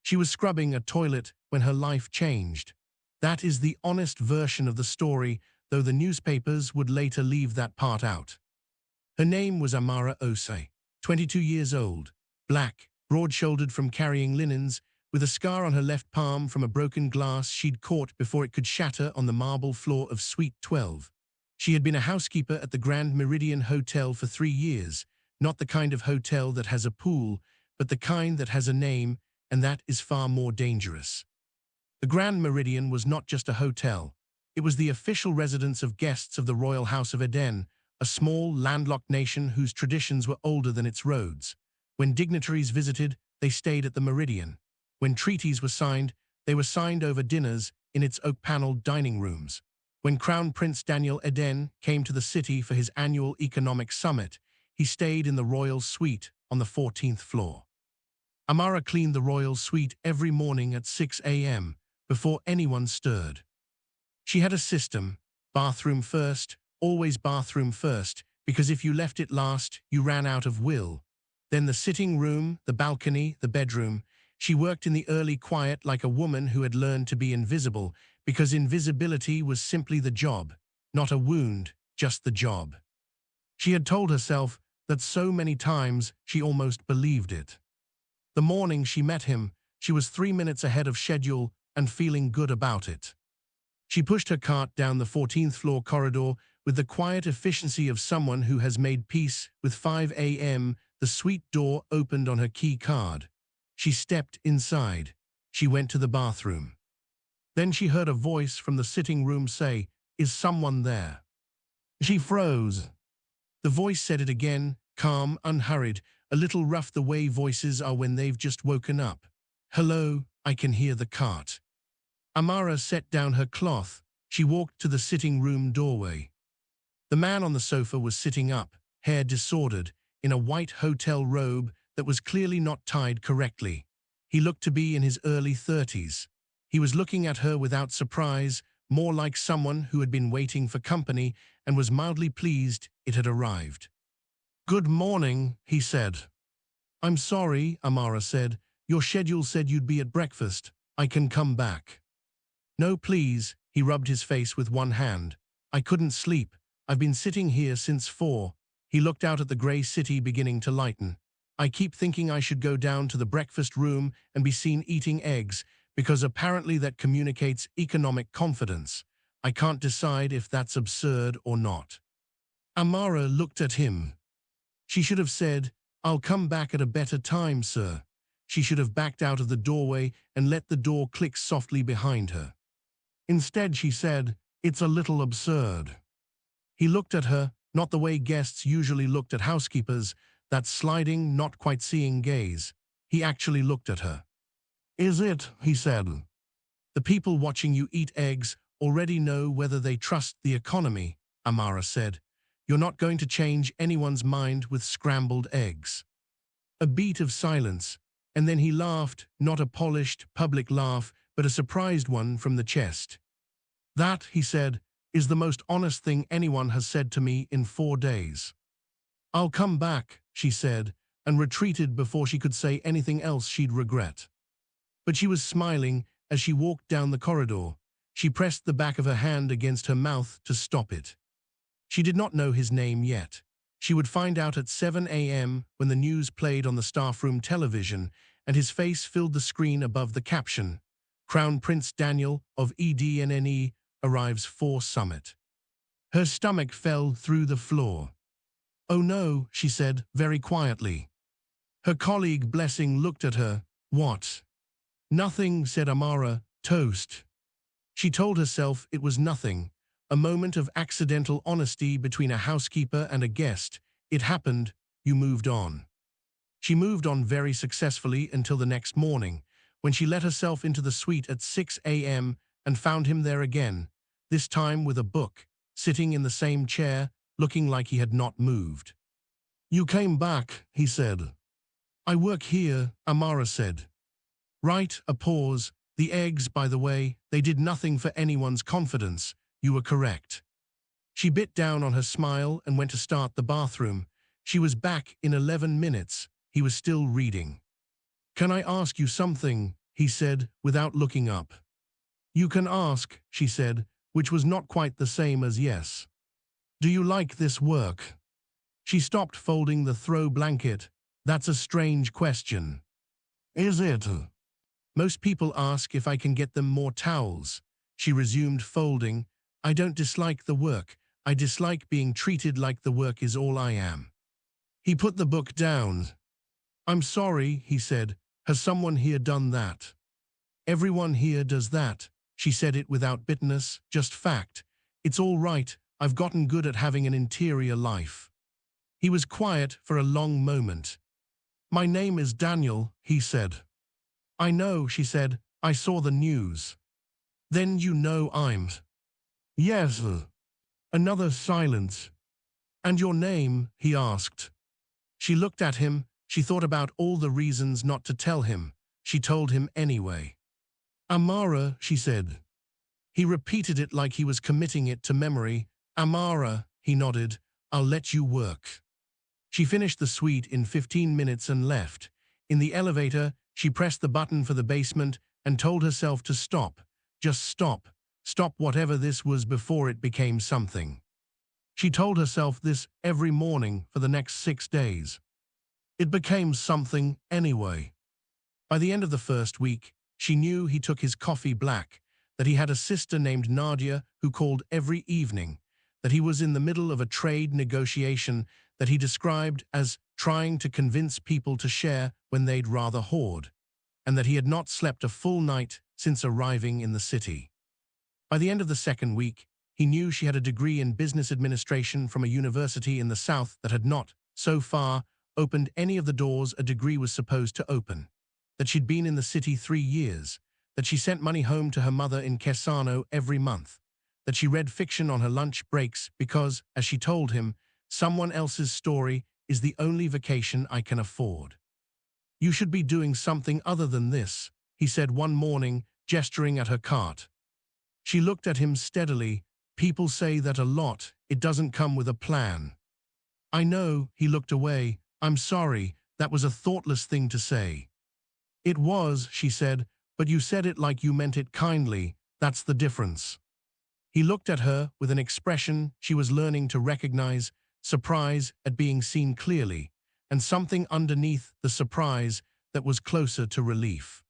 She was scrubbing a toilet when her life changed. That is the honest version of the story, though the newspapers would later leave that part out. Her name was Amara Osei, 22 years old, black, broad-shouldered from carrying linens, with a scar on her left palm from a broken glass she'd caught before it could shatter on the marble floor of Suite 12. She had been a housekeeper at the Grand Meridian Hotel for 3 years, not the kind of hotel that has a pool, but the kind that has a name, and that is far more dangerous. The Grand Meridian was not just a hotel. It was the official residence of guests of the Royal House of Eden, a small, landlocked nation whose traditions were older than its roads. When dignitaries visited, they stayed at the Meridian. When treaties were signed, they were signed over dinners in its oak-paneled dining rooms. When Crown Prince Daniel Eden came to the city for his annual economic summit, he stayed in the royal suite on the 14th floor. Amara cleaned the royal suite every morning at 6 a.m. before anyone stirred. She had a system: bathroom first, always bathroom first, because if you left it last, you ran out of will. Then the sitting room, the balcony, the bedroom. She worked in the early quiet like a woman who had learned to be invisible, because invisibility was simply the job, not a wound, just the job. She had told herself that so many times she almost believed it. The morning she met him, she was 3 minutes ahead of schedule and feeling good about it. She pushed her cart down the 14th floor corridor with the quiet efficiency of someone who has made peace with 5 a.m. The suite door opened on her key card. She stepped inside. She went to the bathroom. Then she heard a voice from the sitting room say, "Is someone there?" She froze. The voice said it again, calm, unhurried, a little rough the way voices are when they've just woken up. "Hello, I can hear the cart." Amara set down her cloth. She walked to the sitting room doorway. The man on the sofa was sitting up, hair disordered, in a white hotel robe that was clearly not tied correctly. He looked to be in his early 30s. He was looking at her without surprise, more like someone who had been waiting for company and was mildly pleased it had arrived. "Good morning," he said. "I'm sorry," Amara said. "Your schedule said you'd be at breakfast. I can come back." "No, please," he rubbed his face with one hand. "I couldn't sleep. I've been sitting here since 4. He looked out at the grey city beginning to lighten. "I keep thinking I should go down to the breakfast room and be seen eating eggs, because apparently that communicates economic confidence. I can't decide if that's absurd or not." Amara looked at him. She should have said, "I'll come back at a better time, sir." She should have backed out of the doorway and let the door click softly behind her. Instead, she said, "It's a little absurd." He looked at her, not the way guests usually looked at housekeepers, that sliding, not quite seeing gaze. He actually looked at her. "Is it?" he said. "The people watching you eat eggs already know whether they trust the economy," Amara said. "You're not going to change anyone's mind with scrambled eggs." A beat of silence, and then he laughed, not a polished, public laugh, but a surprised one from the chest. "That," he said, "is the most honest thing anyone has said to me in 4 days." "I'll come back," she said, and retreated before she could say anything else she'd regret. But she was smiling as she walked down the corridor. She pressed the back of her hand against her mouth to stop it. She did not know his name yet. She would find out at 7 a.m. when the news played on the staff room television, and his face filled the screen above the caption, "Crown Prince Daniel of EDNNE arrives for summit." Her stomach fell through the floor. "Oh no," she said, very quietly. Her colleague Blessing looked at her. "What?" "Nothing," said Amara. "Toast." She told herself it was nothing, a moment of accidental honesty between a housekeeper and a guest. It happened, you moved on. She moved on very successfully until the next morning, when she let herself into the suite at 6 a.m. and found him there again, this time with a book, sitting in the same chair, looking like he had not moved. "You came back," he said. "I work here," Amara said. "Right," a pause. "The eggs, by the way, they did nothing for anyone's confidence. You were correct." She bit down on her smile and went to start the bathroom. She was back in 11 minutes. He was still reading. "Can I ask you something?" he said, without looking up. You can ask, she said, which was not quite the same as yes. Do you like this work? She stopped folding the throw blanket. That's a strange question. Is it? Most people ask if I can get them more towels. She resumed folding. I don't dislike the work. I dislike being treated like the work is all I am. He put the book down. I'm sorry, he said. Has someone here done that? Everyone here does that. She said it without bitterness, just fact. It's all right. I've gotten good at having an interior life. He was quiet for a long moment. My name is Daniel, he said. I know, she said. I saw the news. Then you know I'm. Yes. Another silence. And your name, he asked. She looked at him. She thought about all the reasons not to tell him. She told him anyway. Amara, she said. He repeated it like he was committing it to memory. Amara, he nodded. I'll let you work. She finished the suite in 15 minutes and left. In the elevator, she pressed the button for the basement and told herself to stop. Just stop. Stop whatever this was before it became something. She told herself this every morning for the next 6 days. It became something anyway. By the end of the first week, she knew he took his coffee black, that he had a sister named Nadia who called every evening, that he was in the middle of a trade negotiation that he described as trying to convince people to share when they'd rather hoard, and that he had not slept a full night since arriving in the city. By the end of the second week, he knew she had a degree in business administration from a university in the South that had not, so far, opened any of the doors a degree was supposed to open, that she'd been in the city 3 years, that she sent money home to her mother in Kesano every month, that she read fiction on her lunch breaks because, as she told him, someone else's story is the only vacation I can afford. You should be doing something other than this, he said one morning, gesturing at her cart. She looked at him steadily. People say that a lot. It doesn't come with a plan. I know, he looked away. I'm sorry, that was a thoughtless thing to say. It was, she said, but you said it like you meant it kindly. That's the difference. He looked at her with an expression she was learning to recognize, surprise at being seen clearly, and something underneath the surprise that was closer to relief.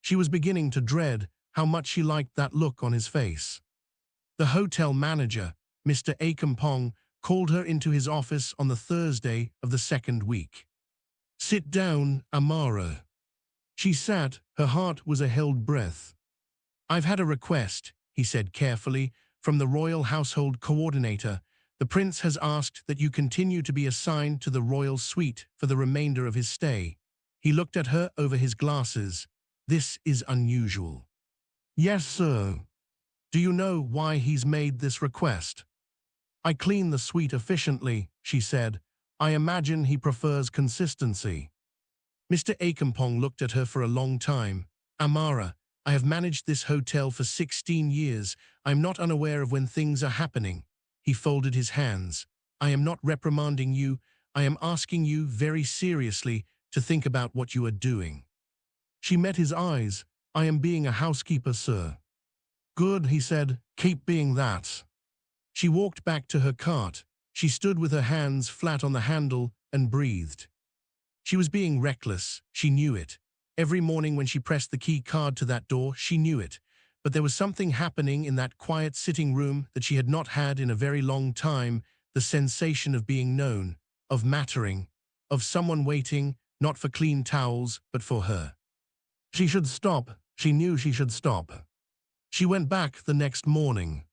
She was beginning to dread how much she liked that look on his face. The hotel manager, Mr. Akampong, called her into his office on the Thursday of the second week. Sit down, Amara. She sat, her heart was a held breath. I've had a request, he said carefully, from the Royal Household Coordinator. The prince has asked that you continue to be assigned to the royal suite for the remainder of his stay. He looked at her over his glasses. This is unusual. Yes, sir. Do you know why he's made this request? I clean the suite efficiently, she said. I imagine he prefers consistency. Mr. Akampong looked at her for a long time. Amara, I have managed this hotel for 16 years. I am not unaware of when things are happening. He folded his hands. I am not reprimanding you. I am asking you very seriously to think about what you are doing. She met his eyes. I am being a housekeeper, sir. Good, he said. Keep being that. She walked back to her cart. She stood with her hands flat on the handle and breathed. She was being reckless. She knew it. Every morning when she pressed the key card to that door, she knew it. But there was something happening in that quiet sitting room that she had not had in a very long time, the sensation of being known, of mattering, of someone waiting, not for clean towels, but for her. She should stop. She knew she should stop. She went back the next morning.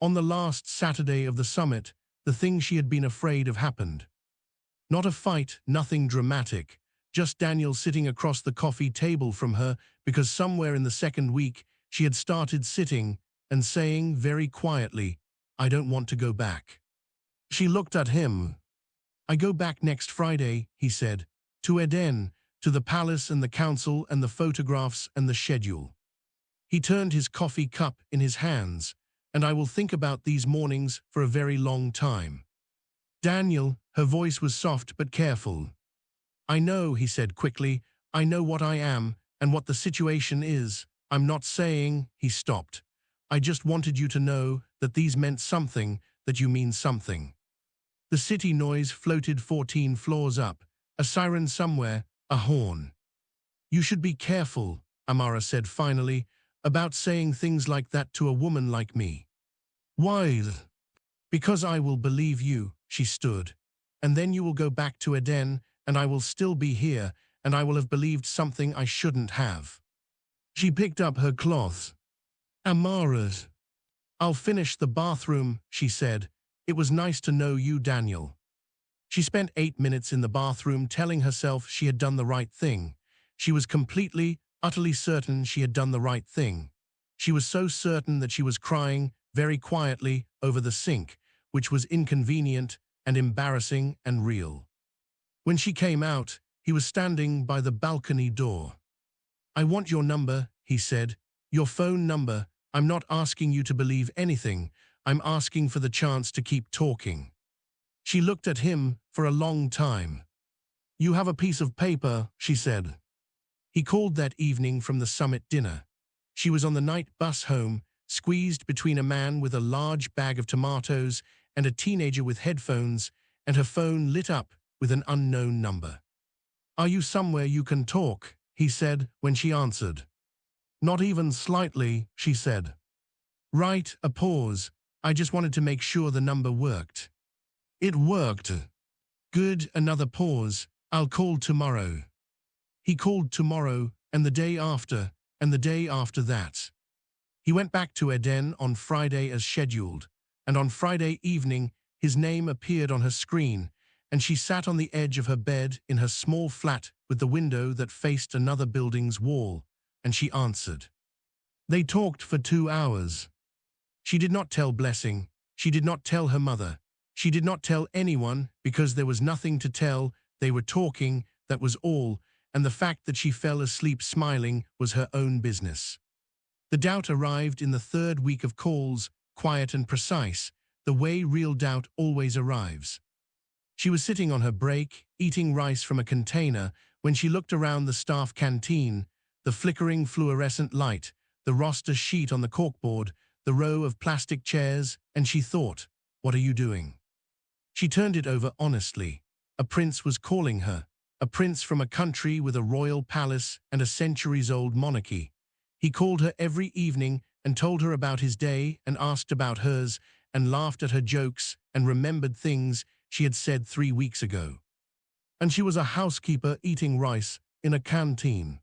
On the last Saturday of the summit, the thing she had been afraid of happened. Not a fight, nothing dramatic, just Daniel sitting across the coffee table from her because somewhere in the second week she had started sitting and saying very quietly, I don't want to go back. She looked at him. I go back next Friday, he said, to Eden, to the palace and the council and the photographs and the schedule. He turned his coffee cup in his hands, and I will think about these mornings for a very long time. Daniel, her voice was soft but careful. I know, he said quickly, I know what I am, and what the situation is. I'm not saying," he stopped. "I just wanted you to know that these meant something, that you mean something." The city noise floated 14 floors up, a siren somewhere, a horn. "You should be careful," Amara said finally, "about saying things like that to a woman like me." "Why?" "Because I will believe you," she stood. "And then you will go back to Eden, and I will still be here, and I will have believed something I shouldn't have." She picked up her cloths. "Amara, I'll finish the bathroom," she said. "It was nice to know you, Daniel." She spent 8 minutes in the bathroom telling herself she had done the right thing. She was completely, utterly certain she had done the right thing. She was so certain that she was crying, very quietly, over the sink, which was inconvenient and embarrassing and real. When she came out, he was standing by the balcony door. "I want your number," he said. "Your phone number. I'm not asking you to believe anything. I'm asking for the chance to keep talking." She looked at him for a long time. "You have a piece of paper," she said. He called that evening from the summit dinner. She was on the night bus home, squeezed between a man with a large bag of tomatoes and a teenager with headphones, and her phone lit up with an unknown number. "Are you somewhere you can talk?" he said when she answered. "Not even slightly," she said. "Right," a pause. "I just wanted to make sure the number worked." "It worked." "Good," another pause. "I'll call tomorrow." He called tomorrow, and the day after, and the day after that. He went back to Eden on Friday as scheduled, and on Friday evening his name appeared on her screen, and she sat on the edge of her bed in her small flat with the window that faced another building's wall, and she answered. They talked for 2 hours. She did not tell Blessing. She did not tell her mother. She did not tell anyone because there was nothing to tell. They were talking, that was all, and the fact that she fell asleep smiling was her own business. The doubt arrived in the 3rd week of calls, quiet and precise, the way real doubt always arrives. She was sitting on her break, eating rice from a container, when she looked around the staff canteen, the flickering fluorescent light, the roster sheet on the corkboard, the row of plastic chairs, and she thought, "What are you doing?" She turned it over honestly. A prince was calling her, a prince from a country with a royal palace and a centuries-old monarchy. He called her every evening and told her about his day and asked about hers and laughed at her jokes and remembered things she had said 3 weeks ago. And she was a housekeeper eating rice in a canteen.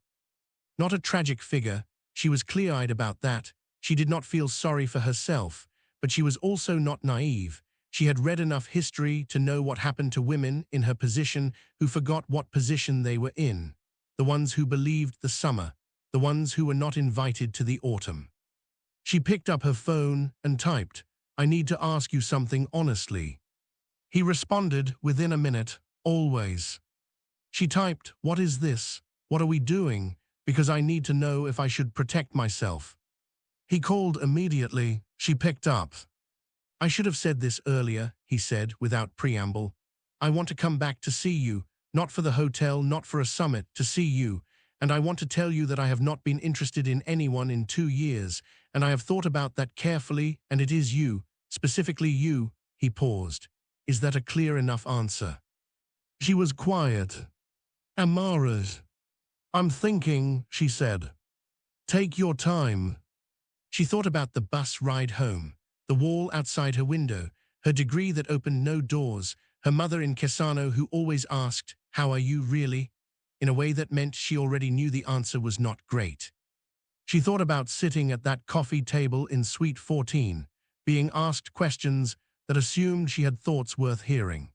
Not a tragic figure, she was clear-eyed about that. She did not feel sorry for herself, but she was also not naive. She had read enough history to know what happened to women in her position who forgot what position they were in, the ones who believed the summer, the ones who were not invited to the autumn. She picked up her phone and typed, "I need to ask you something honestly." He responded within a minute, "Always." She typed, "What is this? What are we doing? Because I need to know if I should protect myself." He called immediately. She picked up. "I should have said this earlier," he said without preamble. "I want to come back to see you, not for the hotel, not for a summit, to see you. And I want to tell you that I have not been interested in anyone in 2 years, and I have thought about that carefully, and it is you, specifically you." He paused. "Is that a clear enough answer?" She was quiet. "Amara, I'm thinking," she said. "Take your time." She thought about the bus ride home, the wall outside her window, her degree that opened no doors, her mother in Cassano who always asked, "How are you really?" in a way that meant she already knew the answer was not great. She thought about sitting at that coffee table in Suite 14, being asked questions that assumed she had thoughts worth hearing.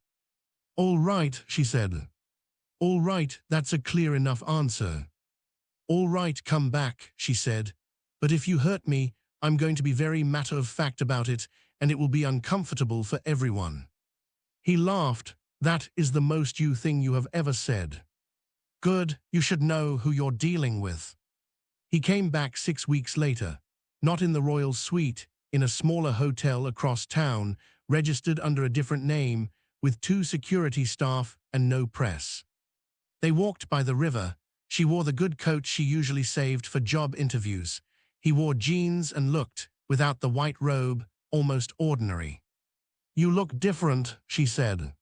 "All right," she said. "All right, that's a clear enough answer." "All right, come back," she said. "But if you hurt me, I'm going to be very matter-of-fact about it, and it will be uncomfortable for everyone." He laughed. "That is the most you thing you have ever said." "Good, you should know who you're dealing with." He came back 6 weeks later, not in the royal suite, in a smaller hotel across town, registered under a different name, with 2 security staff and no press. They walked by the river, She wore the good coat she usually saved for job interviews. He wore jeans and looked, without the white robe, almost ordinary. "You look different," she said.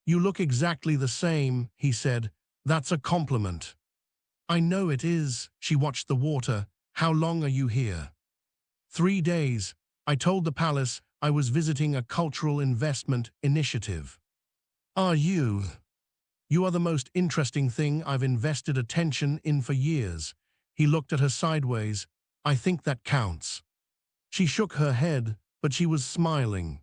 "You look exactly the same," he said. "That's a compliment." "I know it is." She watched the water. "How long are you here?" 3 days. I told the palace I was visiting a cultural investment initiative. "Are you?" "You are the most interesting thing I've invested attention in for years." He looked at her sideways. "I think that counts." She shook her head, but she was smiling.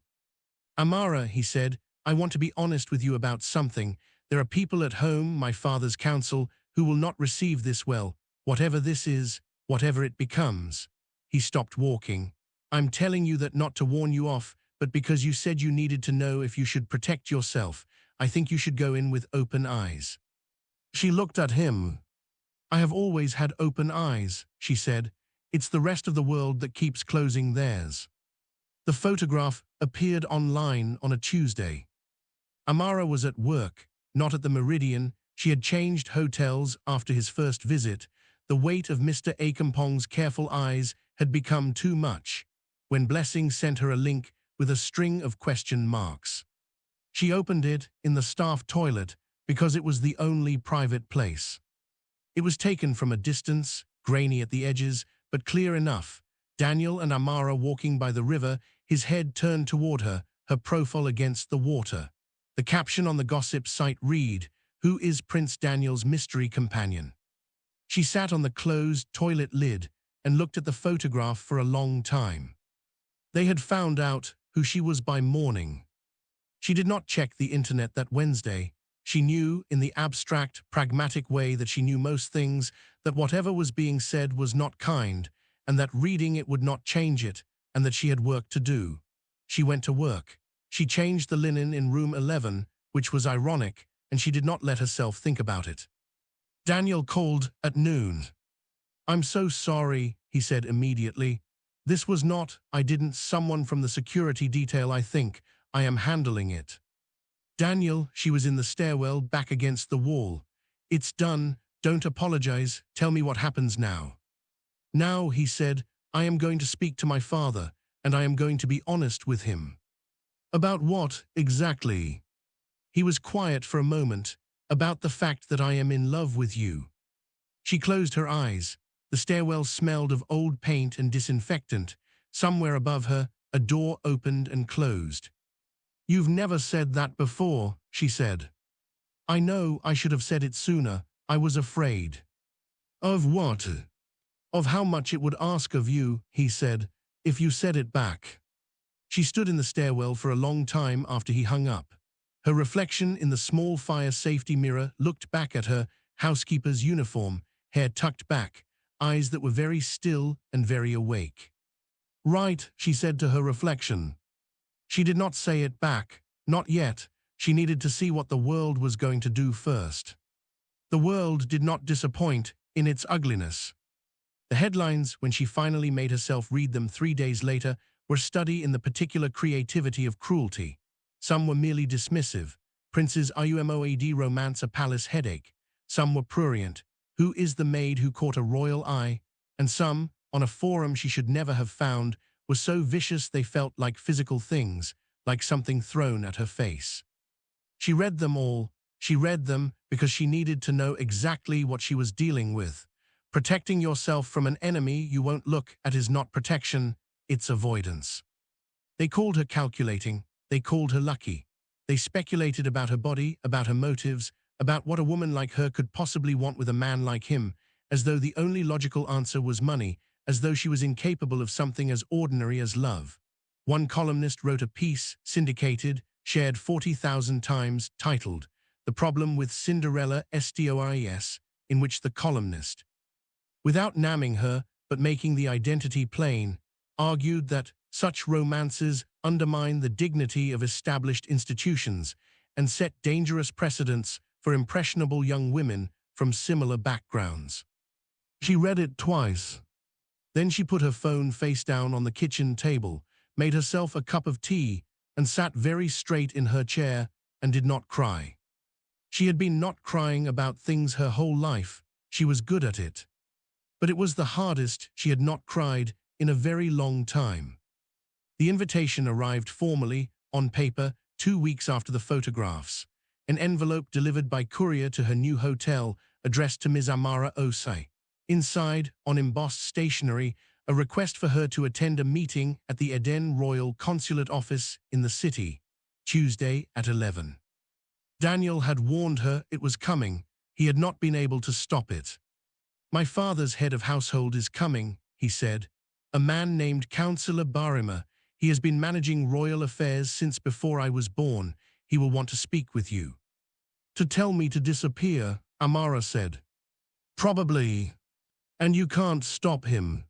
"Amara," he said, "I want to be honest with you about something. There are people at home, my father's council, who will not receive this well, whatever this is, whatever it becomes." He stopped walking. "I'm telling you that not to warn you off, but because you said you needed to know if you should protect yourself. I think you should go in with open eyes." She looked at him. "I have always had open eyes," she said. "It's the rest of the world that keeps closing theirs." The photograph appeared online on a Tuesday. Amara was at work, not at the Meridian. She had changed hotels after his first visit. The weight of Mr. Akampong's careful eyes had become too much, when Blessing sent her a link with a string of question marks. She opened it in the staff toilet because it was the only private place. It was taken from a distance, grainy at the edges, but clear enough. Daniel and Amara walking by the river, his head turned toward her, her profile against the water. The caption on the gossip site read, "Who is Prince Daniel's mystery companion?" She sat on the closed toilet lid and looked at the photograph for a long time. They had found out who she was by morning. She did not check the internet that Wednesday. She knew, in the abstract, pragmatic way that she knew most things, that whatever was being said was not kind, and that reading it would not change it, and that she had work to do. She went to work. She changed the linen in room 11, which was ironic, and she did not let herself think about it. Daniel called at noon. "I'm so sorry," he said immediately. "This was not, I didn't, someone from the security detail, I think. I am handling it." "Daniel," she was in the stairwell, back against the wall. "It's done. Don't apologize. Tell me what happens now." "Now," he said, "I am going to speak to my father, and I am going to be honest with him." "About what, exactly?" He was quiet for a moment. "About the fact that I am in love with you." She closed her eyes. The stairwell smelled of old paint and disinfectant. Somewhere above her, a door opened and closed. "You've never said that before," she said. "I know, I should have said it sooner. I was afraid." "Of what?" "Of how much it would ask of you," he said, "if you said it back." She stood in the stairwell for a long time after he hung up. Her reflection in the small fire safety mirror looked back at her, housekeeper's uniform, hair tucked back, eyes that were very still and very awake. "Right," she said to her reflection. She did not say it back, not yet. She needed to see what the world was going to do first. The world did not disappoint in its ugliness. The headlines, when she finally made herself read them 3 days later, were study in the particular creativity of cruelty. Some were merely dismissive. Prince's RUMOAD romance a palace headache. Some were prurient. Who is the maid who caught a royal eye? And some, on a forum she should never have found, were so vicious they felt like physical things, like something thrown at her face. She read them all. She read them because she needed to know exactly what she was dealing with. Protecting yourself from an enemy you won't look at is not protection, it's avoidance. They called her calculating. They called her lucky. They speculated about her body, about her motives, about what a woman like her could possibly want with a man like him, as though the only logical answer was money, as though she was incapable of something as ordinary as love. One columnist wrote a piece, syndicated, shared 40,000 times, titled, "The Problem with Cinderella Stories," in which the columnist, without naming her but making the identity plain, argued that such romances undermine the dignity of established institutions and set dangerous precedents for impressionable young women from similar backgrounds. She read it twice. Then she put her phone face down on the kitchen table, made herself a cup of tea, and sat very straight in her chair and did not cry. She had been not crying about things her whole life. She was good at it. But it was the hardest she had not cried in a very long time. The invitation arrived formally, on paper, 2 weeks after the photographs. An envelope delivered by courier to her new hotel, addressed to Ms. Amara Osei. Inside, on embossed stationery, a request for her to attend a meeting at the Eden Royal Consulate office in the city, Tuesday at 11. Daniel had warned her it was coming. He had not been able to stop it. "My father's head of household is coming," he said. "A man named Councillor Barima. He has been managing royal affairs since before I was born. He will want to speak with you." "To tell me to disappear," Amara said. "Probably. And you can't stop him."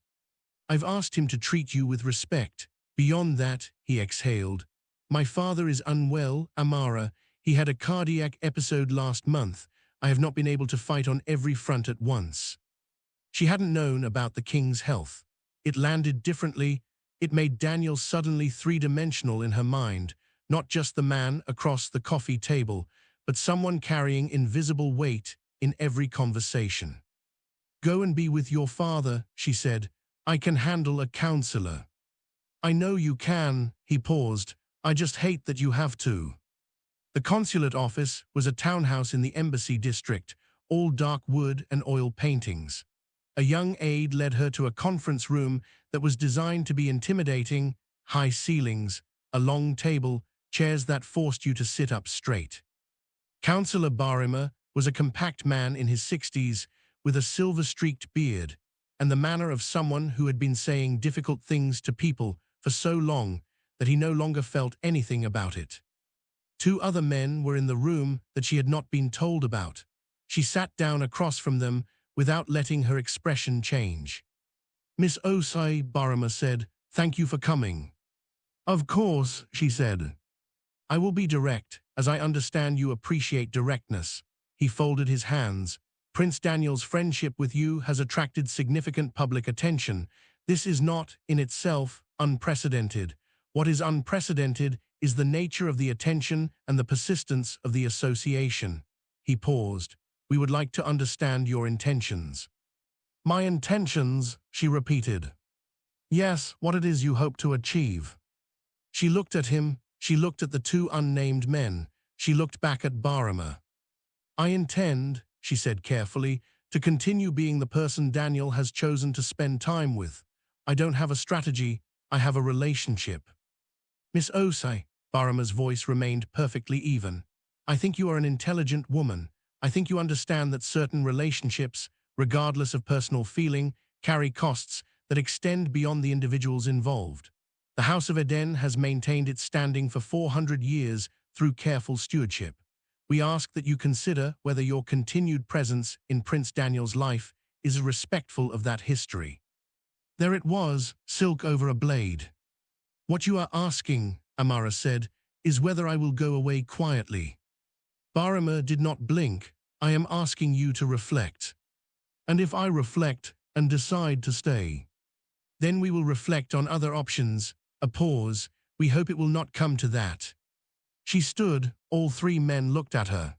"I've asked him to treat you with respect. Beyond that," he exhaled. "My father is unwell, Amara. He had a cardiac episode last month. I have not been able to fight on every front at once." She hadn't known about the king's health. It landed differently. It made Daniel suddenly three-dimensional in her mind, not just the man across the coffee table, but someone carrying invisible weight in every conversation. "Go and be with your father," she said. "I can handle a counselor." "I know you can," he paused. "I just hate that you have to." The consulate office was a townhouse in the embassy district, all dark wood and oil paintings. A young aide led her to a conference room that was designed to be intimidating: high ceilings, a long table, chairs that forced you to sit up straight. Councillor Barima was a compact man in his 60s, with a silver-streaked beard, and the manner of someone who had been saying difficult things to people for so long that he no longer felt anything about it. 2 other men were in the room that she had not been told about. She sat down across from them without letting her expression change. "Miss Osei," Barima said, "thank you for coming." "Of course," she said. "I will be direct, as I understand you appreciate directness." He folded his hands. "Prince Daniel's friendship with you has attracted significant public attention. This is not, in itself, unprecedented. What is unprecedented is the nature of the attention and the persistence of the association." He paused. "We would like to understand your intentions." "My intentions," she repeated. "Yes, what it is you hope to achieve." She looked at him. She looked at the 2 unnamed men. She looked back at Barima. "I intend," she said carefully, "to continue being the person Daniel has chosen to spend time with. I don't have a strategy, I have a relationship." "Miss Osei," Barima's voice remained perfectly even, "I think you are an intelligent woman. I think you understand that certain relationships, regardless of personal feeling, carry costs that extend beyond the individuals involved. The House of Eden has maintained its standing for 400 years through careful stewardship. We ask that you consider whether your continued presence in Prince Daniel's life is respectful of that history." There it was, silk over a blade. "What you are asking," Amara said, "is whether I will go away quietly." Barima did not blink. "I am asking you to reflect. And if I reflect and decide to stay, then we will reflect on other options." A pause. "We hope it will not come to that." She stood. All 3 men looked at her.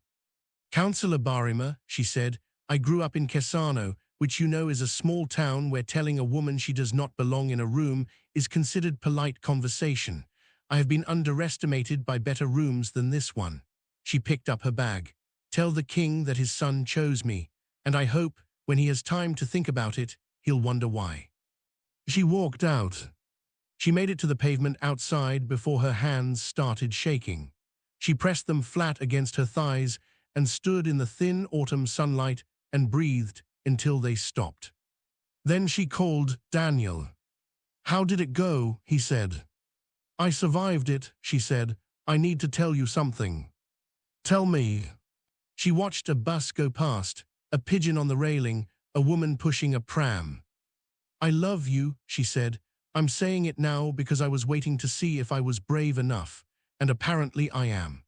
"Councillor Barima," she said, "I grew up in Kesano, which you know is a small town where telling a woman she does not belong in a room is considered polite conversation. I have been underestimated by better rooms than this one." She picked up her bag. "Tell the king that his son chose me, and I hope, when he has time to think about it, he'll wonder why." She walked out. She made it to the pavement outside before her hands started shaking. She pressed them flat against her thighs and stood in the thin autumn sunlight and breathed until they stopped. Then she called Daniel. "How did it go?" he said. "I survived it," she said. "I need to tell you something." "Tell me." She watched a bus go past, a pigeon on the railing, a woman pushing a pram. "I love you," she said. "I'm saying it now because I was waiting to see if I was brave enough, and apparently I am."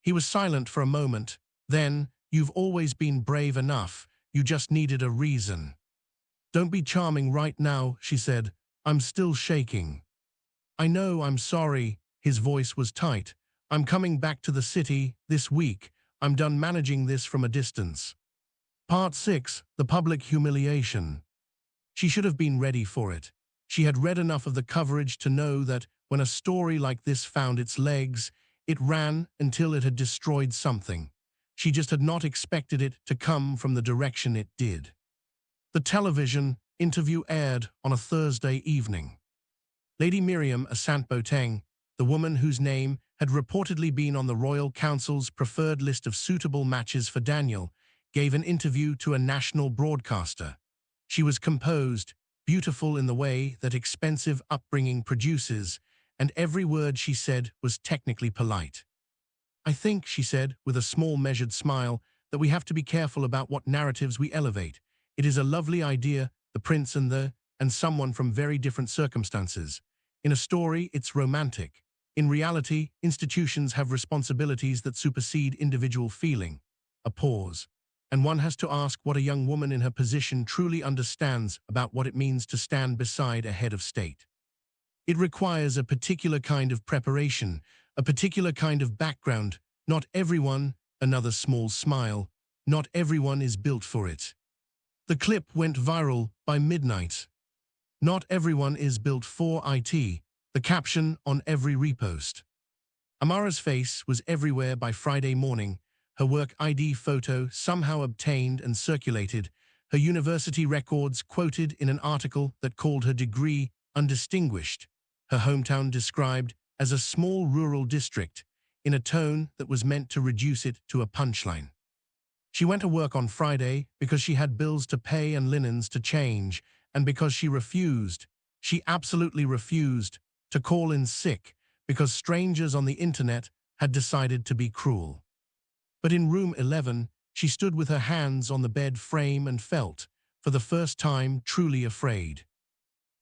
He was silent for a moment. Then, "You've always been brave enough. You just needed a reason." "Don't be charming right now," she said. "I'm still shaking." "I know, I'm sorry." His voice was tight. "I'm coming back to the city this week. I'm done managing this from a distance." Part 6. The Public Humiliation. She should have been ready for it. She had read enough of the coverage to know that when a story like this found its legs, it ran until it had destroyed something. She just had not expected it to come from the direction it did. The television interview aired on a Thursday evening. Lady Miriam Asant-Boateng, the woman whose name had reportedly been on the Royal Council's preferred list of suitable matches for Daniel, gave an interview to a national broadcaster. She was composed, beautiful in the way that expensive upbringing produces, and every word she said was technically polite. "I think," she said, with a small measured smile, "that we have to be careful about what narratives we elevate. It is a lovely idea, the prince and someone from very different circumstances. In a story, it's romantic. In reality, institutions have responsibilities that supersede individual feeling." A pause. "And one has to ask what a young woman in her position truly understands about what it means to stand beside a head of state. It requires a particular kind of preparation, a particular kind of background. Not everyone," another small smile, "not everyone is built for it." The clip went viral by midnight. "Not everyone is built for it," the caption on every repost. Amara's face was everywhere by Friday morning, her work ID photo somehow obtained and circulated, her university records quoted in an article that called her degree undistinguished, her hometown described as a small rural district, in a tone that was meant to reduce it to a punchline. She went to work on Friday because she had bills to pay and linens to change, and because she absolutely refused, to call in sick because strangers on the internet had decided to be cruel. But in room 11, she stood with her hands on the bed frame and felt, for the first time, truly afraid.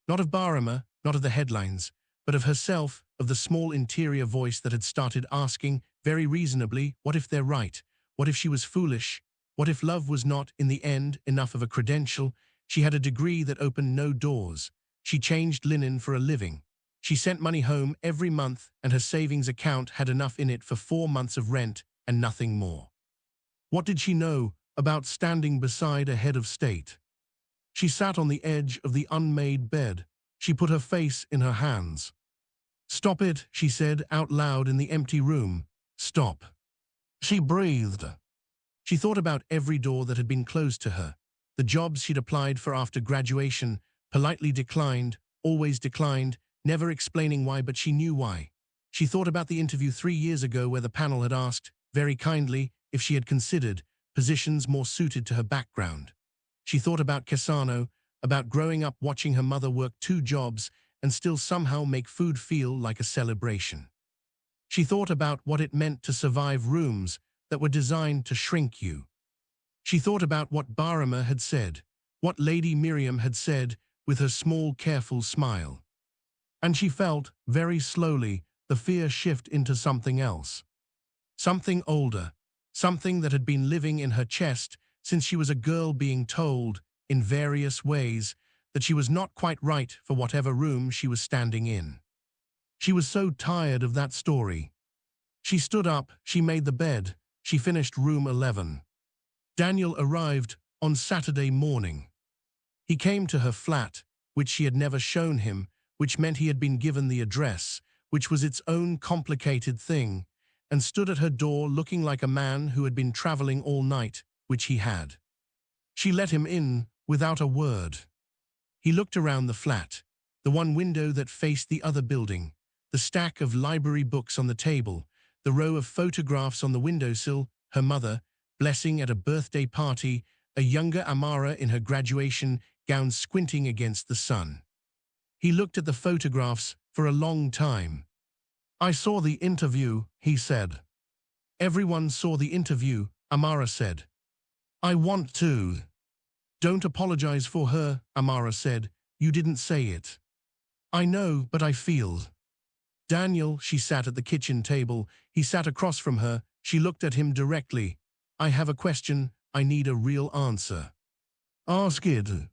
Not of Barama, not of the headlines, but of herself, of the small interior voice that had started asking, very reasonably, what if they're right? What if she was foolish? What if love was not, in the end, enough of a credential? She had a degree that opened no doors. She changed linen for a living. She sent money home every month, and her savings account had enough in it for 4 months of rent and nothing more. What did she know about standing beside a head of state? She sat on the edge of the unmade bed. She put her face in her hands. "Stop it," she said out loud in the empty room. "Stop." She breathed. She thought about every door that had been closed to her, the jobs she'd applied for after graduation, politely declined, always declined, never explaining why, but she knew why. She thought about the interview 3 years ago where the panel had asked, very kindly, if she had considered positions more suited to her background. She thought about Cassano, about growing up watching her mother work 2 jobs and still somehow make food feel like a celebration. She thought about what it meant to survive rooms that were designed to shrink you. She thought about what Barama had said, what Lady Miriam had said with her small, careful smile. And she felt, very slowly, the fear shift into something else. Something older, something that had been living in her chest since she was a girl, being told, in various ways, that she was not quite right for whatever room she was standing in. She was so tired of that story. She stood up, she made the bed, she finished room 11. Daniel arrived on Saturday morning. He came to her flat, which she had never shown him, which meant he had been given the address, which was its own complicated thing, and stood at her door looking like a man who had been traveling all night, which he had. She let him in without a word. He looked around the flat, the one window that faced the other building, the stack of library books on the table, the row of photographs on the windowsill, her mother, blessing at a birthday party, a younger Amara in her graduation gown squinting against the sun. He looked at the photographs for a long time. "I saw the interview," he said. "Everyone saw the interview," Amara said. "I want to." "Don't apologize for her," Amara said. "You didn't say it." "I know, but I feel." Daniel, she sat at the kitchen table. He sat across from her. She looked at him directly. "I have a question. I need a real answer." "Ask it." "Are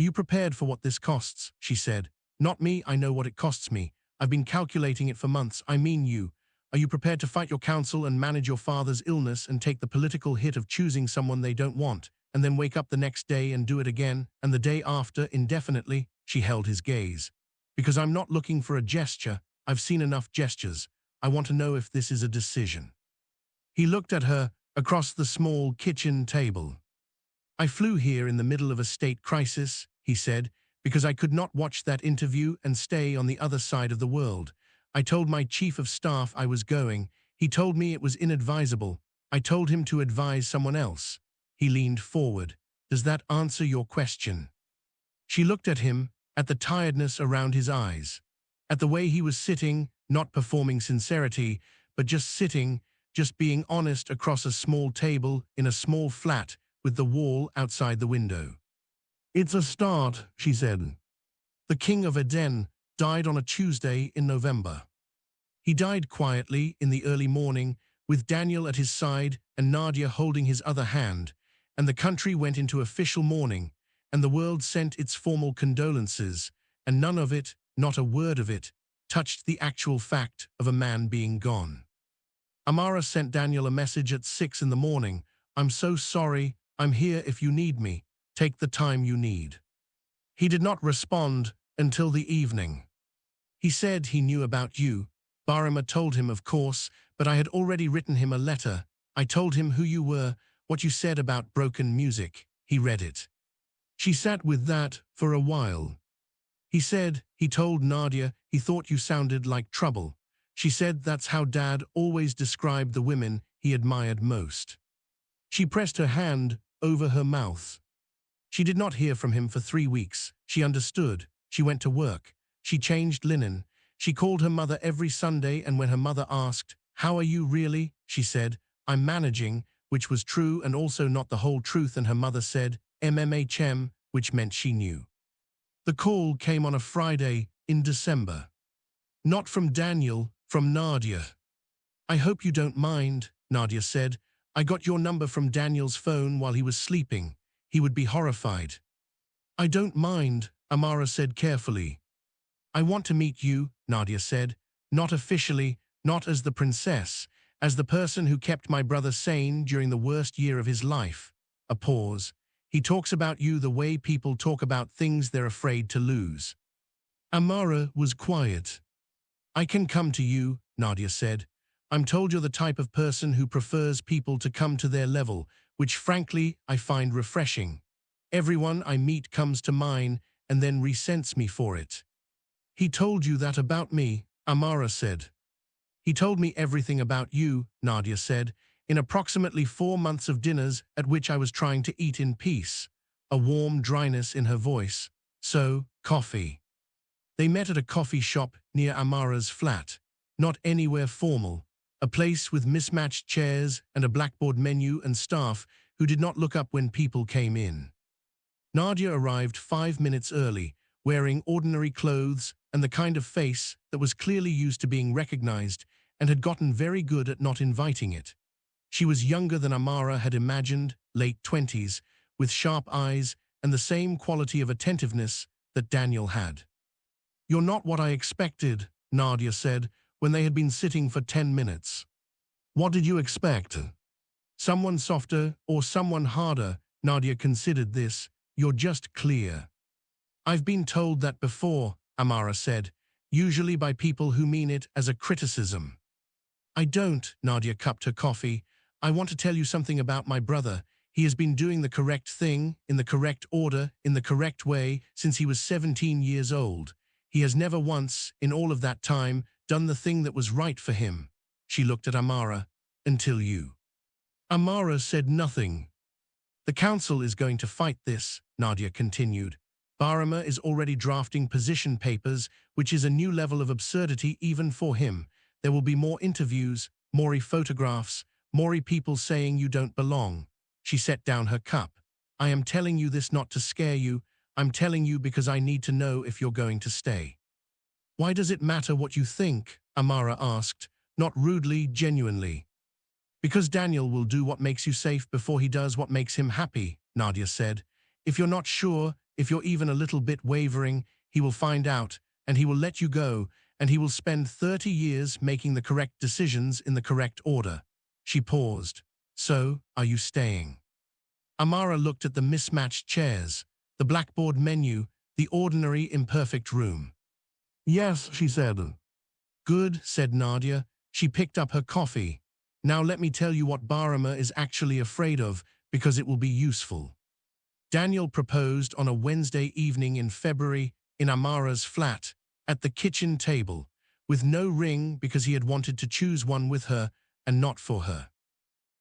you prepared for what this costs?" she said. "Not me, I know what it costs me. I've been calculating it for months. I mean you. Are you prepared to fight your counsel and manage your father's illness and take the political hit of choosing someone they don't want? and then wake up the next day and do it again, and the day after indefinitely. She held his gaze. Because I'm not looking for a gesture. I've seen enough gestures. I want to know if this is a decision. He looked at her across the small kitchen table. I flew here in the middle of a state crisis, he said, because I could not watch that interview and stay on the other side of the world. I told my chief of staff I was going. He told me it was inadvisable. I told him to advise someone else. He leaned forward. Does that answer your question? She looked at him, at the tiredness around his eyes, at the way he was sitting, not performing sincerity, but just sitting, just being honest across a small table in a small flat with the wall outside the window. It's a start, she said. The king of Eden died on a Tuesday in November. He died quietly in the early morning, with Daniel at his side and Nadia holding his other hand, and the country went into official mourning, and the world sent its formal condolences, and none of it, not a word of it, touched the actual fact of a man being gone. Amara sent Daniel a message at 6 in the morning. I'm so sorry, I'm here if you need me. Take the time you need. He did not respond until the evening. He said he knew about you. Barima told him, of course, but I had already written him a letter. I told him who you were, what you said about broken music. He read it. She sat with that for a while. He said, he told Nadia he thought you sounded like trouble. She said that's how Dad always described the women he admired most. She pressed her hand over her mouth. She did not hear from him for 3 weeks. She understood. She went to work. She changed linen. She called her mother every Sunday, and when her mother asked, "How are you really?" she said, "I'm managing," which was true and also not the whole truth, and her mother said, "MMHM," which meant she knew. The call came on a Friday in December. Not from Daniel, from Nadia. "I hope you don't mind," Nadia said. "I got your number from Daniel's phone while he was sleeping. He would be horrified." "I don't mind," Amara said carefully. "I want to meet you," Nadia said. "Not officially, not as the princess, as the person who kept my brother sane during the worst year of his life." A pause. "He talks about you the way people talk about things they're afraid to lose." Amara was quiet. "I can come to you," Nadia said. "I'm told you're the type of person who prefers people to come to their level, which frankly I find refreshing. Everyone I meet comes to mine and then resents me for it." "He told you that about me," Amara said. "He told me everything about you," Nadia said, "in approximately 4 months of dinners at which I was trying to eat in peace." A warm dryness in her voice. "So, coffee." They met at a coffee shop near Amara's flat. Not anywhere formal. A place with mismatched chairs and a blackboard menu and staff who did not look up when people came in. Nadia arrived 5 minutes early, wearing ordinary clothes and the kind of face that was clearly used to being recognized and had gotten very good at not inviting it. She was younger than Amara had imagined, late 20s, with sharp eyes and the same quality of attentiveness that Daniel had. "You're not what I expected," Nadia said, when they had been sitting for 10 minutes. "What did you expect? Someone softer or someone harder?" Nadia considered this. "You're just clear." "I've been told that before," Amara said, "usually by people who mean it as a criticism." "I don't," Nadia cupped her coffee. "I want to tell you something about my brother. He has been doing the correct thing, in the correct order, in the correct way, since he was 17 years old. He has never once, in all of that time, done the thing that was right for him." She looked at Amara. "Until you." Amara said nothing. "The council is going to fight this," Nadia continued. "Barima is already drafting position papers, which is a new level of absurdity even for him. There will be more interviews, more photographs, more people saying you don't belong." She set down her cup. "I am telling you this not to scare you. I'm telling you because I need to know if you're going to stay." "Why does it matter what you think?" Amara asked, not rudely, genuinely. "Because Daniel will do what makes you safe before he does what makes him happy," Nadia said. "If you're not sure, if you're even a little bit wavering, he will find out, and he will let you go, and he will spend 30 years making the correct decisions in the correct order." She paused. "So, are you staying?" Amara looked at the mismatched chairs, the blackboard menu, the ordinary imperfect room. Yes, she said. Good, said Nadia. She picked up her coffee. Now let me tell you what Barama is actually afraid of, because it will be useful. Daniel proposed on a Wednesday evening in February in Amara's flat, at the kitchen table, with no ring because he had wanted to choose one with her and not for her.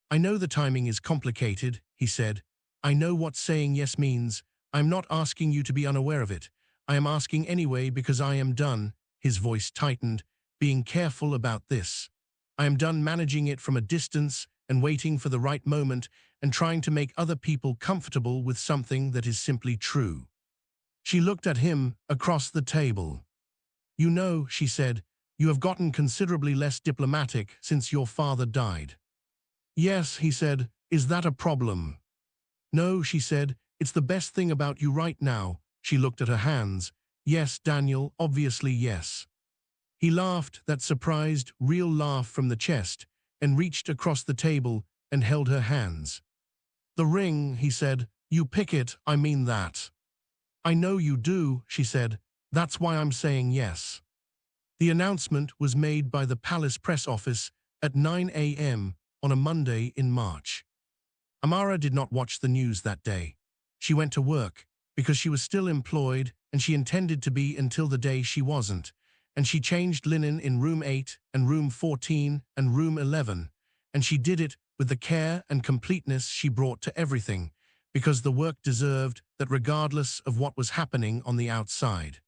I know the timing is complicated, he said. I know what saying yes means. I'm not asking you to be unaware of it. I am asking anyway because I am done, his voice tightened, being careful about this. I am done managing it from a distance and waiting for the right moment and trying to make other people comfortable with something that is simply true. She looked at him across the table. You know, she said, you have gotten considerably less diplomatic since your father died. Yes, he said, is that a problem? No, she said, it's the best thing about you right now. She looked at her hands. Yes, Daniel, obviously yes. He laughed, that surprised, real laugh from the chest, and reached across the table and held her hands. The ring, he said, you pick it, I mean that. I know you do, she said, that's why I'm saying yes. The announcement was made by the palace press office at 9 a.m. on a Monday in March. Amara did not watch the news that day. She went to work because she was still employed and she intended to be until the day she wasn't, and she changed linen in room 8 and room 14 and room 11, and she did it with the care and completeness she brought to everything, because the work deserved that regardless of what was happening on the outside.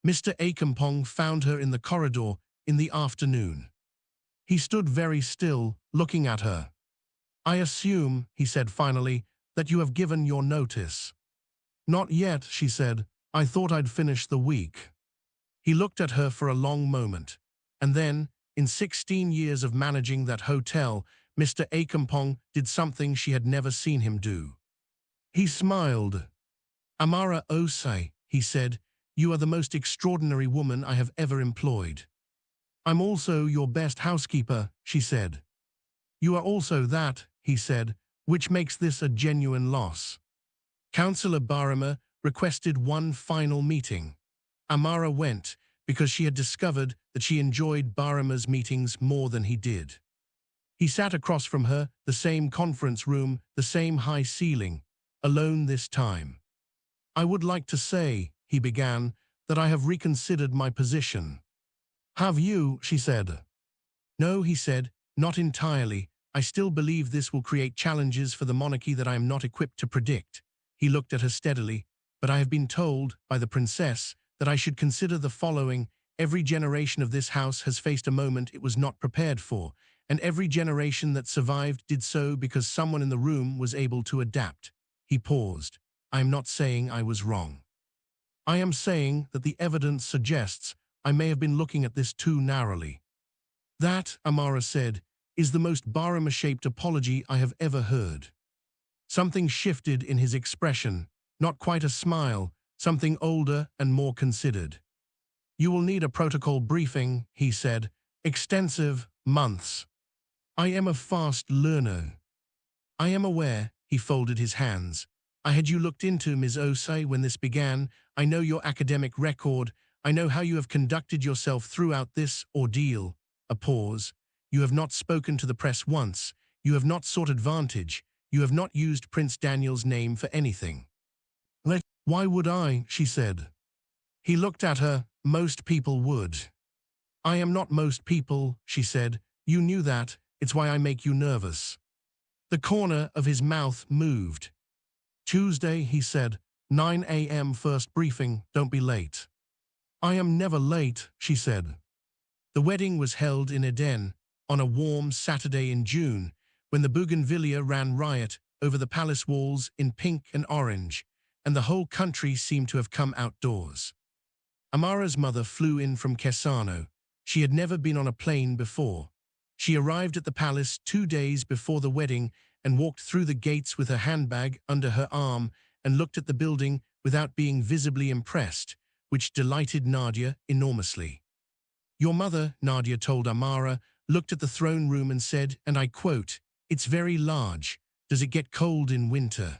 Mr. Akampong found her in the corridor in the afternoon. He stood very still, looking at her. I assume, he said finally, that you have given your notice. Not yet, she said. I thought I'd finish the week. He looked at her for a long moment, and then, in 16 years of managing that hotel, Mr. Akampong did something she had never seen him do. He smiled. Amara Osei, he said, you are the most extraordinary woman I have ever employed. I'm also your best housekeeper, she said. You are also that, he said, which makes this a genuine loss. Councillor Barama requested one final meeting. Amara went because she had discovered that she enjoyed Barama's meetings more than he did. He sat across from her, the same conference room, the same high ceiling, alone this time. I would like to say, he began, that I have reconsidered my position. Have you? She said. No, he said, not entirely. I still believe this will create challenges for the monarchy that I am not equipped to predict. He looked at her steadily. But I have been told, by the princess, that I should consider the following. Every generation of this house has faced a moment it was not prepared for, and every generation that survived did so because someone in the room was able to adapt. He paused. I am not saying I was wrong. I am saying that the evidence suggests I may have been looking at this too narrowly. That, Amara said, is the most Barama-shaped apology I have ever heard. Something shifted in his expression, not quite a smile, something older and more considered. You will need a protocol briefing, he said. Extensive, months. I am a fast learner. I am aware, he folded his hands. I had you looked into, Ms. Osei, when this began. I know your academic record. I know how you have conducted yourself throughout this ordeal. A pause. You have not spoken to the press once. You have not sought advantage. You have not used Prince Daniel's name for anything. Why would I? She said. He looked at her. Most people would. I am not most people, she said. You knew that. It's why I make you nervous. The corner of his mouth moved. Tuesday, he said. 9 a.m. first briefing. Don't be late. I am never late, she said. The wedding was held in Eden on a warm Saturday in June, when the bougainvillea ran riot over the palace walls in pink and orange, and the whole country seemed to have come outdoors. Amara's mother flew in from Kesano. She had never been on a plane before. She arrived at the palace 2 days before the wedding and walked through the gates with her handbag under her arm and looked at the building without being visibly impressed, which delighted Nadia enormously. Your mother, Nadia told Amara, looked at the throne room and said, and I quote, "It's very large. Does it get cold in winter?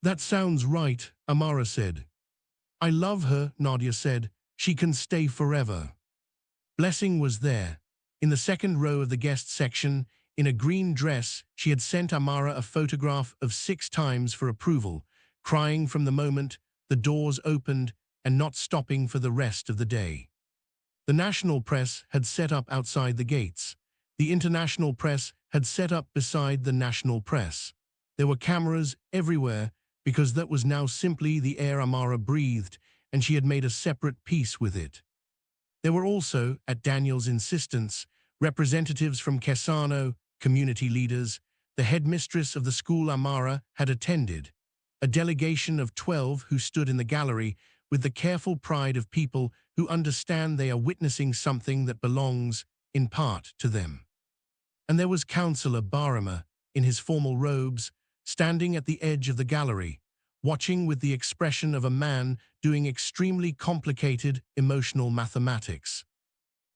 That sounds right, Amara said. I love her, Nadia said. She can stay forever. Blessing was there. In the second row of the guest section, in a green dress, she had sent Amara a photograph of 6 times for approval, crying from the moment the doors opened and not stopping for the rest of the day. The national press had set up outside the gates. The international press had set up beside the national press. There were cameras everywhere because that was now simply the air Amara breathed, and she had made a separate peace with it. There were also, at Daniel's insistence, representatives from Kesano, community leaders, the headmistress of the school Amara had attended, a delegation of 12 who stood in the gallery with the careful pride of people who understand they are witnessing something that belongs, in part, to them. And there was Councillor Barama, in his formal robes, standing at the edge of the gallery, watching with the expression of a man doing extremely complicated emotional mathematics.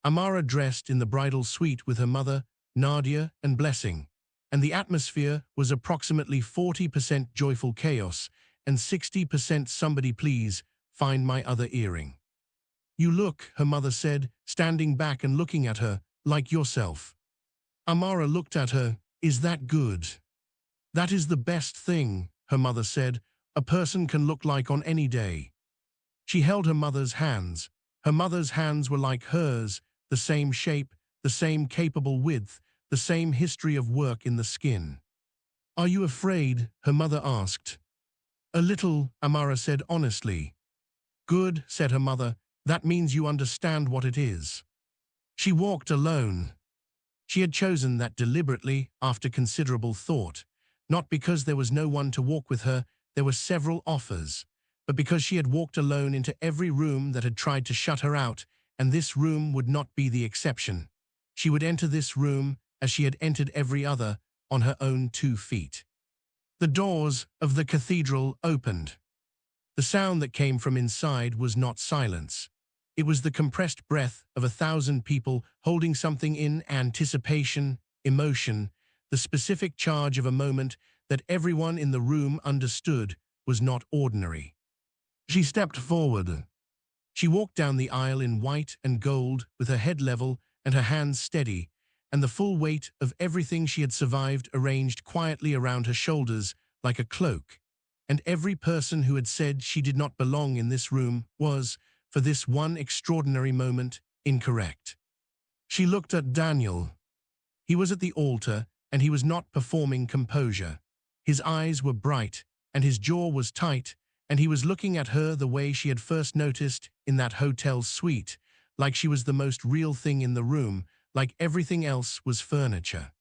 Amara dressed in the bridal suite with her mother, Nadia, and Blessing, and the atmosphere was approximately 40% joyful chaos and 60% somebody please find my other earring. You look, her mother said, standing back and looking at her, like yourself. Amara looked at her. Is that good? That is the best thing, her mother said, a person can look like on any day. She held her mother's hands. Her mother's hands were like hers, the same shape, the same capable width, the same history of work in the skin. Are you afraid? Her mother asked. A little, Amara said honestly. Good, said her mother, that means you understand what it is. She walked alone. She had chosen that deliberately after considerable thought, not because there was no one to walk with her, there were several offers, but because she had walked alone into every room that had tried to shut her out, and this room would not be the exception. She would enter this room as she had entered every other, on her own 2 feet. The doors of the cathedral opened. The sound that came from inside was not silence. It was the compressed breath of 1,000 people holding something in anticipation, emotion, the specific charge of a moment that everyone in the room understood was not ordinary. She stepped forward. She walked down the aisle in white and gold with her head level and her hands steady, and the full weight of everything she had survived arranged quietly around her shoulders like a cloak. And every person who had said she did not belong in this room was, for this one extraordinary moment, incorrect. She looked at Daniel. He was at the altar, and he was not performing composure. His eyes were bright, and his jaw was tight, and he was looking at her the way she had first noticed in that hotel suite, like she was the most real thing in the room, like everything else was furniture.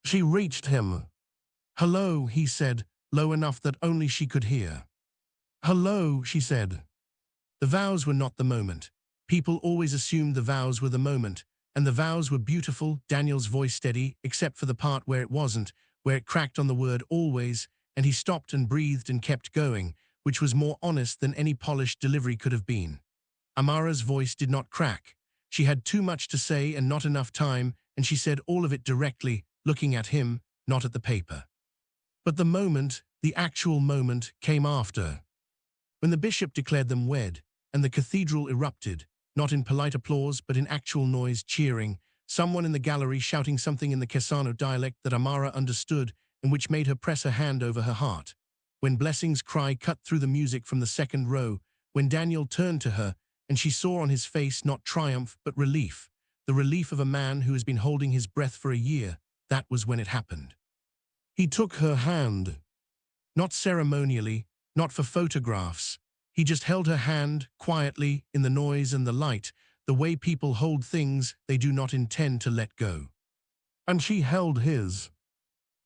She reached him. Hello, he said, low enough that only she could hear. Hello, she said. The vows were not the moment. People always assumed the vows were the moment, and the vows were beautiful, Daniel's voice steady, except for the part where it wasn't, where it cracked on the word always, and he stopped and breathed and kept going, which was more honest than any polished delivery could have been. Amara's voice did not crack. She had too much to say and not enough time, and she said all of it directly, looking at him, not at the paper. But the moment, the actual moment, came after. When the bishop declared them wed, and the cathedral erupted, not in polite applause but in actual noise, cheering, someone in the gallery shouting something in the Kesano dialect that Amara understood and which made her press her hand over her heart. When Blessing's cry cut through the music from the second row, when Daniel turned to her, and she saw on his face not triumph but relief, the relief of a man who has been holding his breath for a year, that was when it happened. He took her hand. Not ceremonially, not for photographs. He just held her hand, quietly, in the noise and the light, the way people hold things they do not intend to let go. And she held his.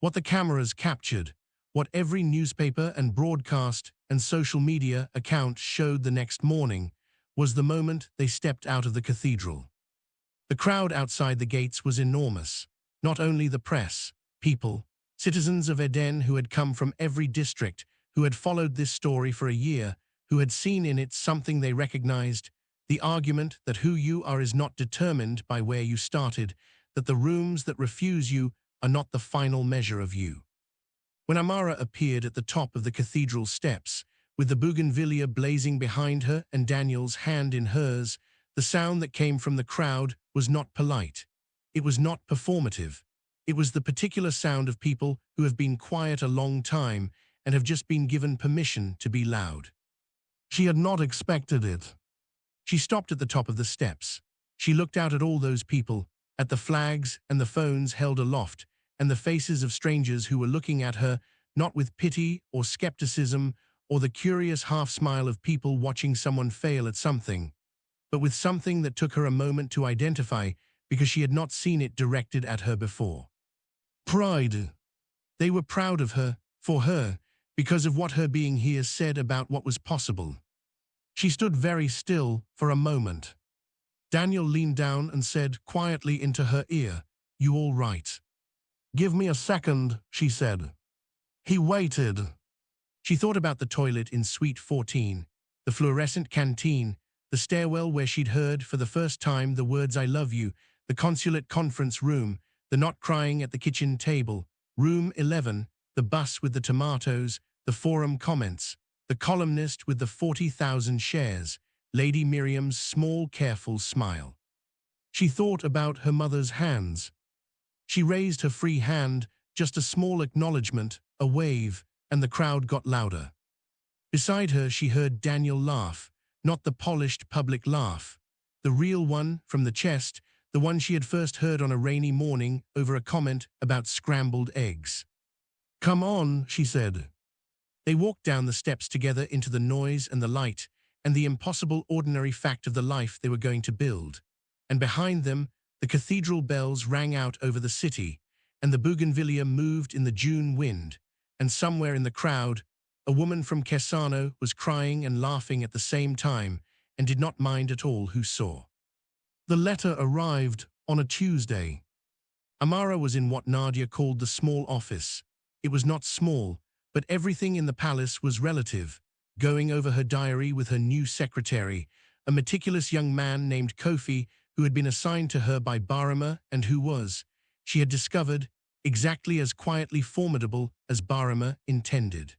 What the cameras captured, what every newspaper and broadcast and social media account showed the next morning, was the moment they stepped out of the cathedral. The crowd outside the gates was enormous. Not only the press, people, citizens of Eden who had come from every district, who had followed this story for a year, who had seen in it something they recognized, the argument that who you are is not determined by where you started, that the rooms that refuse you are not the final measure of you. When Amara appeared at the top of the cathedral steps, with the bougainvillea blazing behind her and Daniel's hand in hers, the sound that came from the crowd was not polite. It was not performative. It was the particular sound of people who have been quiet a long time and have just been given permission to be loud. She had not expected it. She stopped at the top of the steps. She looked out at all those people, at the flags and the phones held aloft, and the faces of strangers who were looking at her, not with pity or skepticism or the curious half-smile of people watching someone fail at something, but with something that took her a moment to identify because she had not seen it directed at her before. Pride. They were proud of her, for her, because of what her being here said about what was possible. She stood very still for a moment. Daniel leaned down and said quietly into her ear, "You all right?" "Give me a second," she said. He waited. She thought about the toilet in Suite 14, the fluorescent canteen, the stairwell where she'd heard for the first time the words "I love you," the consulate conference room, the not crying at the kitchen table, room 11, the bus with the tomatoes, the forum comments, the columnist with the 40,000 shares, Lady Miriam's small, careful smile. She thought about her mother's hands. She raised her free hand, just a small acknowledgement, a wave, and the crowd got louder. Beside her she heard Daniel laugh, not the polished public laugh, the real one from the chest, the one she had first heard on a rainy morning over a comment about scrambled eggs. "Come on," she said. They walked down the steps together into the noise and the light and the impossible ordinary fact of the life they were going to build. And behind them, the cathedral bells rang out over the city, and the bougainvillea moved in the June wind, and somewhere in the crowd, a woman from Kesano was crying and laughing at the same time and did not mind at all who saw. The letter arrived on a Tuesday. Amara was in what Nadia called the small office. It was not small, but everything in the palace was relative, going over her diary with her new secretary, a meticulous young man named Kofi who had been assigned to her by Barima and who was, she had discovered, exactly as quietly formidable as Barima intended.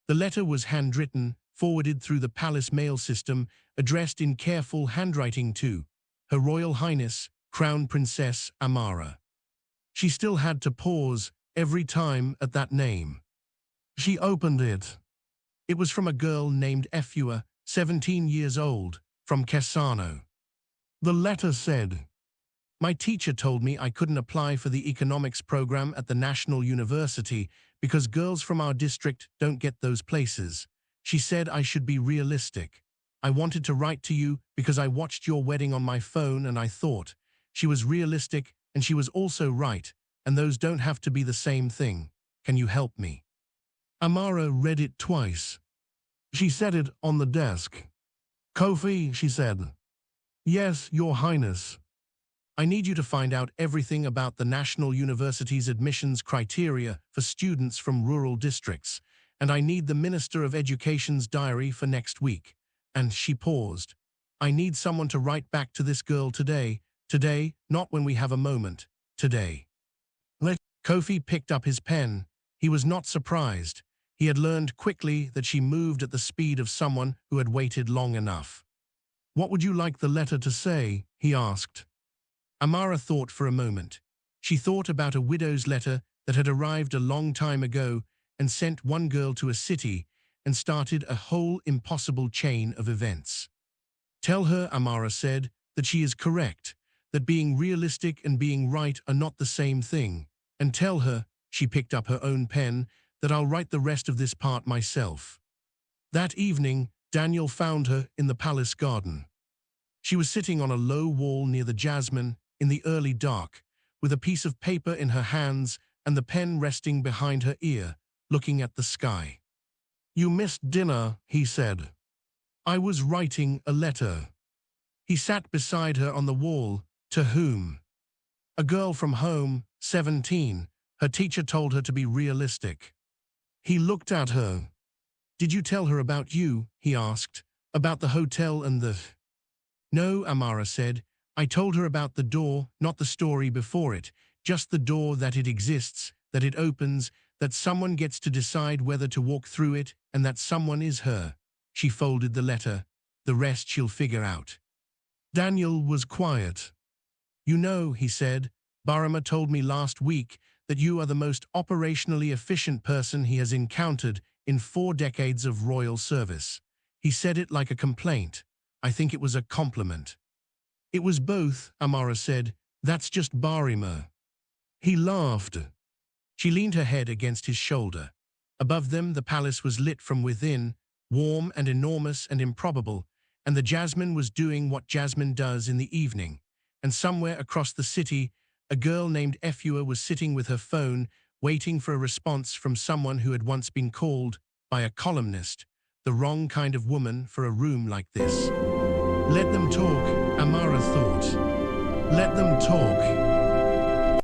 The letter was handwritten, forwarded through the palace mail system, addressed in careful handwriting to Her Royal Highness, Crown Princess Amara. She still had to pause every time at that name. She opened it. It was from a girl named Efua, 17 years old, from Kesano. The letter said, "My teacher told me I couldn't apply for the economics program at the National University because girls from our district don't get those places. She said I should be realistic. I wanted to write to you because I watched your wedding on my phone and I thought, she was realistic and she was also right, and those don't have to be the same thing. Can you help me?" Amara read it twice. She set it on the desk. "Kofi," she said. "Yes, Your Highness. I need you to find out everything about the National University's admissions criteria for students from rural districts, and I need the Minister of Education's diary for next week." And she paused. "I need someone to write back to this girl today, not when we have a moment, today." Kofi picked up his pen. He was not surprised. He had learned quickly that she moved at the speed of someone who had waited long enough. "What would you like the letter to say?" he asked. Amara thought for a moment. She thought about a widow's letter that had arrived a long time ago and sent one girl to a city and started a whole impossible chain of events. "Tell her," Amara said, "that she is correct, that being realistic and being right are not the same thing. And tell her," she picked up her own pen, "that I'll write the rest of this part myself." That evening, Daniel found her in the palace garden. She was sitting on a low wall near the jasmine in the early dark, with a piece of paper in her hands and the pen resting behind her ear, looking at the sky. "You missed dinner," he said. "I was writing a letter." He sat beside her on the wall. "To whom?" "A girl from home, 17. Her teacher told her to be realistic." He looked at her. "Did you tell her about you?" he asked. "About the hotel and the—" "No," Amara said. "I told her about the door, not the story before it, just the door, that it exists, that it opens, that someone gets to decide whether to walk through it and that someone is her. She folded the letter. The rest she'll figure out. Daniel was quiet. You know, he said, Barama told me last week that you are the most operationally efficient person he has encountered in 4 decades of royal service. He said it like a complaint. I think it was a compliment. It was both, Amara said. That's just Barima. He laughed. She leaned her head against his shoulder. Above them, the palace was lit from within, warm and enormous and improbable, and the Jasmine was doing what Jasmine does in the evening. And somewhere across the city, a girl named Efua was sitting with her phone, waiting for a response from someone who had once been called, by a columnist, the wrong kind of woman for a room like this. Let them talk, Amara thought. Let them talk.